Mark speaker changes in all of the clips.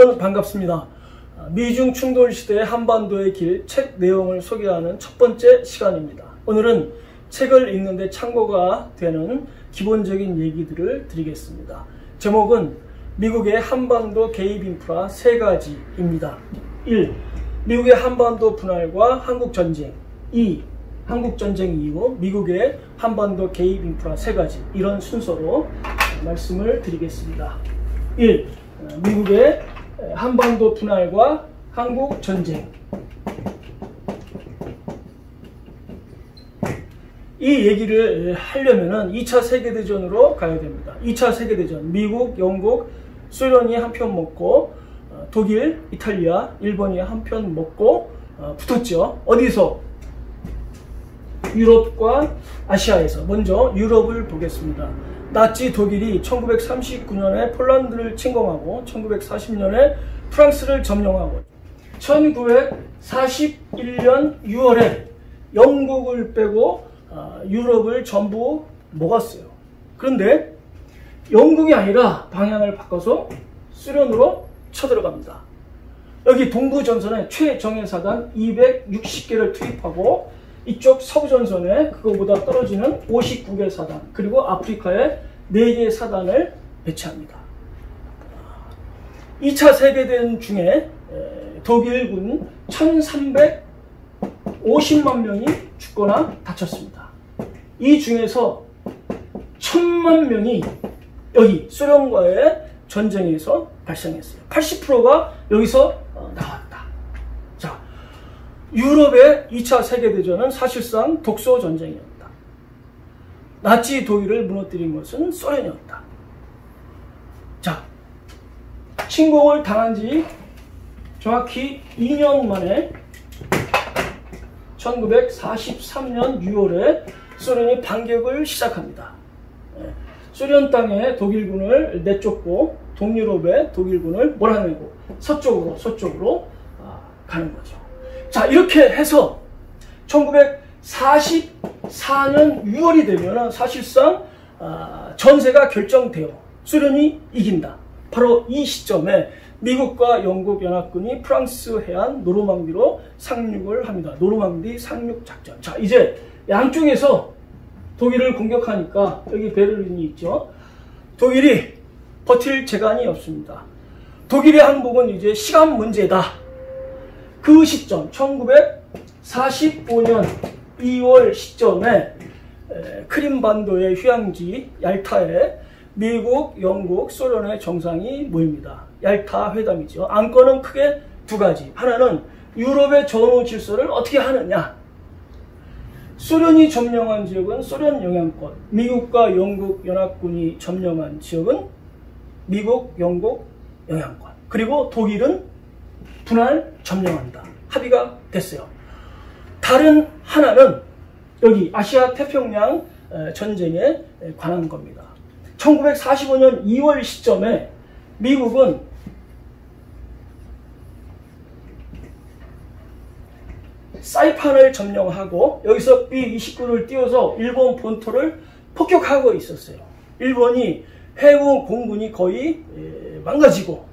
Speaker 1: 여러분 반갑습니다. 미중 충돌 시대의 한반도의 길 책 내용을 소개하는 첫 번째 시간입니다. 오늘은 책을 읽는데 참고가 되는 기본적인 얘기들을 드리겠습니다. 제목은 미국의 한반도 개입 인프라 3가지입니다. 1. 미국의 한반도 분할과 한국전쟁. 2. 한국전쟁 이후 미국의 한반도 개입 인프라 3가지. 이런 순서로 말씀을 드리겠습니다. 1. 미국의 한반도 분할과 한국전쟁. 이 얘기를 하려면 2차 세계대전으로 가야 됩니다. 2차 세계대전, 미국, 영국, 소련이 한 편 먹고 독일, 이탈리아, 일본이 한 편 먹고 붙었죠. 어디서? 유럽과 아시아에서. 먼저 유럽을 보겠습니다. 나치 독일이 1939년에 폴란드를 침공하고 1940년에 프랑스를 점령하고 1941년 6월에 영국을 빼고 유럽을 전부 먹었어요. 그런데 영국이 아니라 방향을 바꿔서 소련으로 쳐들어갑니다. 여기 동부전선에 최정예사단 260개를 투입하고 이쪽 서부전선에 그거보다 떨어지는 59개 사단, 그리고 아프리카에 4개 사단을 배치합니다. 2차 세계대전 중에 독일군 1350만 명이 죽거나 다쳤습니다. 이 중에서 1000만 명이 여기 소련과의 전쟁에서 발생했어요. 80%가 여기서 나왔다. 자, 유럽의 2차 세계대전은 사실상 독소전쟁이었다. 나치 독일을 무너뜨린 것은 소련이었다. 자, 침공을 당한 지 정확히 2년 만에 1943년 6월에 소련이 반격을 시작합니다. 소련 땅에 독일군을 내쫓고 동유럽의 독일군을 몰아내고 서쪽으로 가는 거죠. 자, 이렇게 해서 1944년 6월이 되면 사실상 전세가 결정되어 소련이 이긴다. 바로 이 시점에 미국과 영국 연합군이 프랑스 해안 노르망디로 상륙을 합니다. 노르망디 상륙 작전. 자, 이제 양쪽에서 독일을 공격하니까 여기 베를린이 있죠. 독일이 버틸 재간이 없습니다. 독일의 항복은 이제 시간 문제다. 그 시점 1945년 2월 시점에 크림반도의 휴양지 얄타에 미국, 영국, 소련의 정상이 모입니다. 얄타 회담이죠. 안건은 크게 2가지. 하나는 유럽의 전후 질서를 어떻게 하느냐. 소련이 점령한 지역은 소련 영향권, 미국과 영국 연합군이 점령한 지역은 미국, 영국 영향권, 그리고 독일은 분할 점령한다. 합의가 됐어요. 다른 하나는 여기 아시아 태평양 전쟁에 관한 겁니다. 1945년 2월 시점에 미국은 사이판을 점령하고 여기서 B-29를 띄워서 일본 본토를 폭격하고 있었어요. 일본이 해군 공군이 거의 망가지고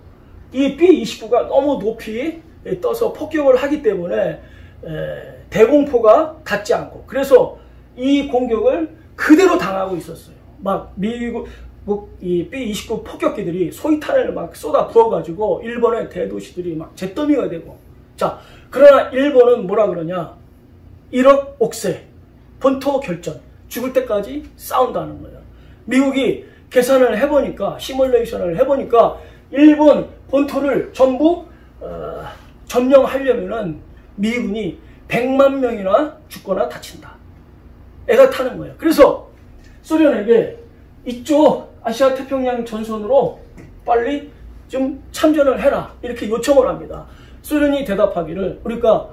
Speaker 1: 이 B-29가 너무 높이 떠서 폭격을 하기 때문에 대공포가 닿지 않고, 그래서 이 공격을 그대로 당하고 있었어요. 막 미국 이 B-29 폭격기들이 소위탄을 막 쏟아 부어가지고 일본의 대도시들이 막 잿더미가 되고. 자, 그러나 일본은 뭐라 그러냐? 1억 옥세, 본토 결전, 죽을 때까지 싸운다는 거예요. 미국이 계산을 해보니까, 시뮬레이션을 해보니까 일본 본토를 전부 점령하려면은 미군이 100만 명이나 죽거나 다친다. 애가 타는 거예요. 그래서 소련에게 이쪽 아시아 태평양 전선으로 빨리 좀 참전을 해라. 이렇게 요청을 합니다. 소련이 대답하기를 우리가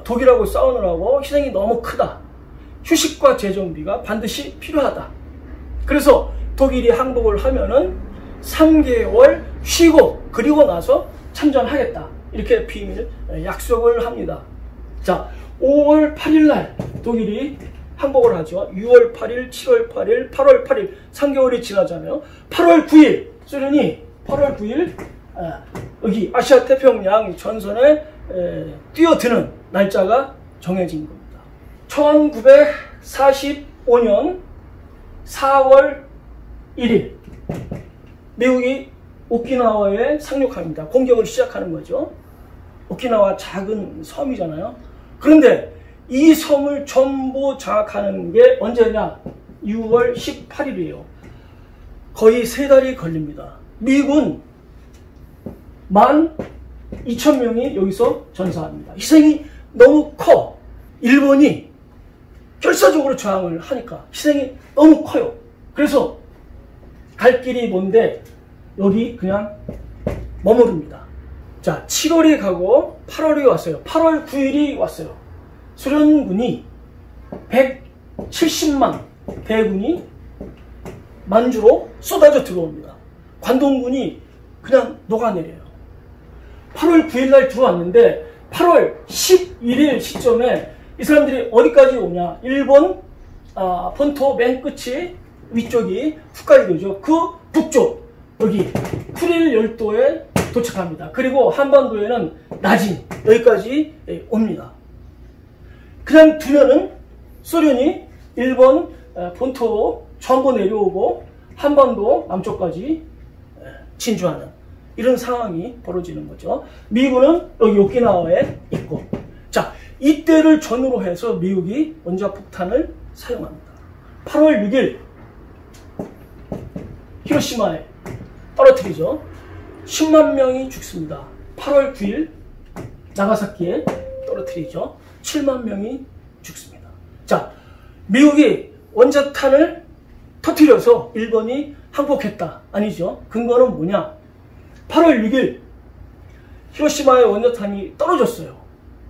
Speaker 1: 독일하고 싸우느라고 희생이 너무 크다. 휴식과 재정비가 반드시 필요하다. 그래서 독일이 항복을 하면은 3개월 쉬고 그리고 나서 참전하겠다. 이렇게 비밀 약속을 합니다. 자, 5월 8일 날 독일이 항복을 하죠. 6월 8일, 7월 8일, 8월 8일 3개월이 지나잖아요. 8월 9일 소련이 8월 9일 여기 아시아 태평양 전선에 뛰어드는 날짜가 정해진 겁니다. 1945년 4월 1일 미국이 오키나와에 상륙합니다. 공격을 시작하는 거죠. 오키나와 작은 섬이잖아요. 그런데 이 섬을 전부 장악하는 게 언제냐? 6월 18일이에요. 거의 3달이 걸립니다. 미국은 12,000명이 여기서 전사합니다. 희생이 너무 커. 일본이 결사적으로 저항을 하니까 희생이 너무 커요. 그래서 갈 길이 뭔데 여기 그냥 머무릅니다. 자, 7월이 가고 8월이 왔어요. 8월 9일이 왔어요. 소련군이 170만 대군이 만주로 쏟아져 들어옵니다. 관동군이 그냥 녹아내려요. 8월 9일 날 들어왔는데 8월 11일 시점에 이 사람들이 어디까지 오냐? 일본 본토 맨 끝이 위쪽이 홋카이도죠. 그 북쪽 여기 쿠릴 열도에 도착합니다. 그리고 한반도에는 나진 여기까지 옵니다. 그냥 두면은 소련이 일본 본토로 전부 내려오고 한반도 남쪽까지 진주하는 이런 상황이 벌어지는 거죠. 미국은 여기 오키나와에 있고, 자, 이때를 전후로 해서 미국이 원자폭탄을 사용합니다. 8월 6일 히로시마에 떨어뜨리죠. 10만 명이 죽습니다. 8월 9일 나가사키에 떨어뜨리죠. 7만 명이 죽습니다. 자, 미국이 원자탄을 터뜨려서 일본이 항복했다. 아니죠. 근거는 뭐냐? 8월 6일 히로시마의 원자탄이 떨어졌어요.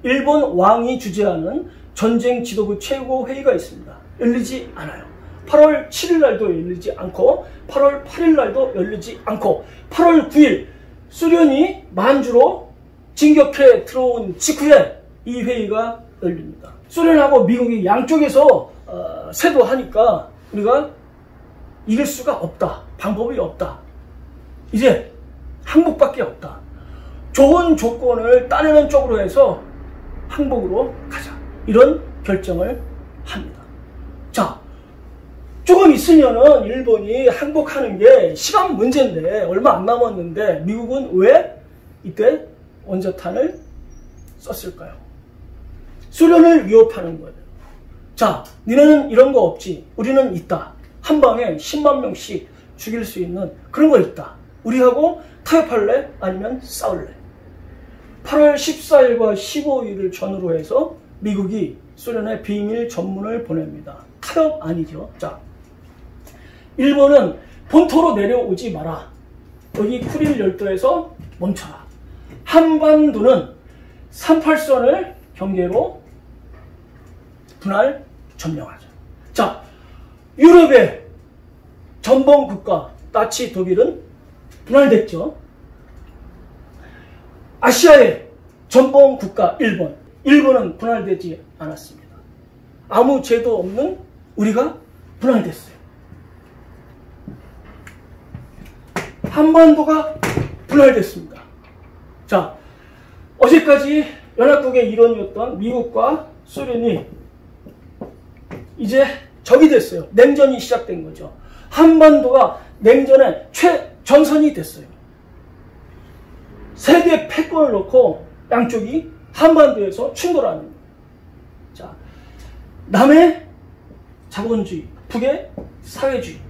Speaker 1: 일본 왕이 주재하는 전쟁 지도부 최고 회의가 있습니다. 열리지 않아요. 8월 7일 날도 열리지 않고 8월 8일 날도 열리지 않고 8월 9일 소련이 만주로 진격해 들어온 직후에 이 회의가 열립니다. 소련하고 미국이 양쪽에서 세도하니까 우리가 이길 수가 없다. 방법이 없다. 이제 항복밖에 없다. 좋은 조건을 따내는 쪽으로 해서 항복으로 가자. 이런 결정을 합니다. 자, 조금 있으면은 일본이 항복하는 게 시간 문제인데 얼마 안 남았는데 미국은 왜 이때 원자탄을 썼을까요? 소련을 위협하는 거예요. 자, 니네는 이런 거 없지. 우리는 있다. 한 방에 10만 명씩 죽일 수 있는 그런 거 있다. 우리하고 타협할래? 아니면 싸울래? 8월 14일과 15일을 전후로 해서 미국이 소련에 비밀 전문을 보냅니다. 타협 아니죠. 자, 일본은 본토로 내려오지 마라. 여기 쿠릴 열도에서 멈춰라. 한반도는 38선을 경계로 분할 점령하자. 자, 유럽의 전범 국가 나치 독일은 분할됐죠. 아시아의 전범 국가 일본은 분할되지 않았습니다. 아무 죄도 없는 우리가 분할됐어요. 한반도가 분할됐습니다. 자, 어제까지 연합국의 일원이었던 미국과 소련이 이제 적이 됐어요. 냉전이 시작된 거죠. 한반도가 냉전의 최전선이 됐어요. 세계 패권을 놓고 양쪽이 한반도에서 충돌하는 거예요. 자, 남의 자본주의, 북의 사회주의,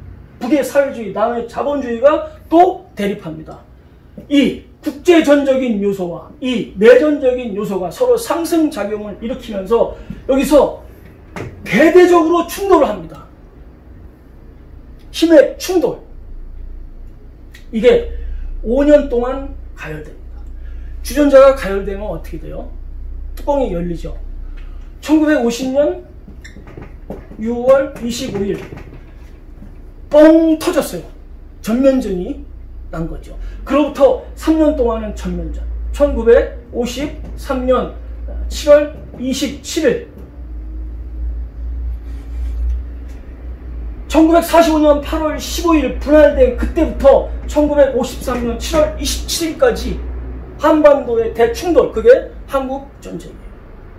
Speaker 1: 남의 자본주의가 또 대립합니다. 이 국제전적인 요소와 이 내전적인 요소가 서로 상승작용을 일으키면서 여기서 대대적으로 충돌을 합니다. 힘의 충돌. 이게 5년 동안 가열됩니다. 주전자가 가열되면 어떻게 돼요? 뚜껑이 열리죠. 1950년 6월 25일 뻥 터졌어요. 전면전이 난 거죠. 그로부터 3년 동안은 전면전. 1953년 7월 27일 1945년 8월 15일 분할된 그때부터 1953년 7월 27일까지 한반도의 대충돌, 그게 한국전쟁이에요.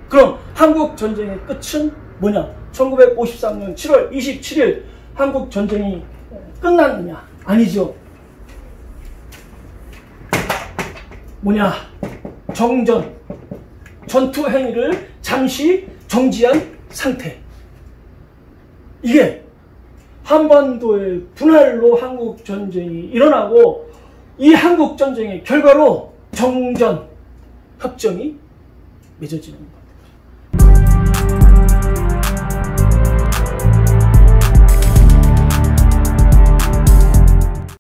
Speaker 1: 그럼 한국전쟁의 끝은 뭐냐? 1953년 7월 27일 한국전쟁이 끝났느냐? 아니죠. 뭐냐? 정전, 전투 행위를 잠시 정지한 상태. 이게 한반도의 분할로 한국전쟁이 일어나고, 이 한국전쟁의 결과로 정전 협정이 맺어지는 겁니다.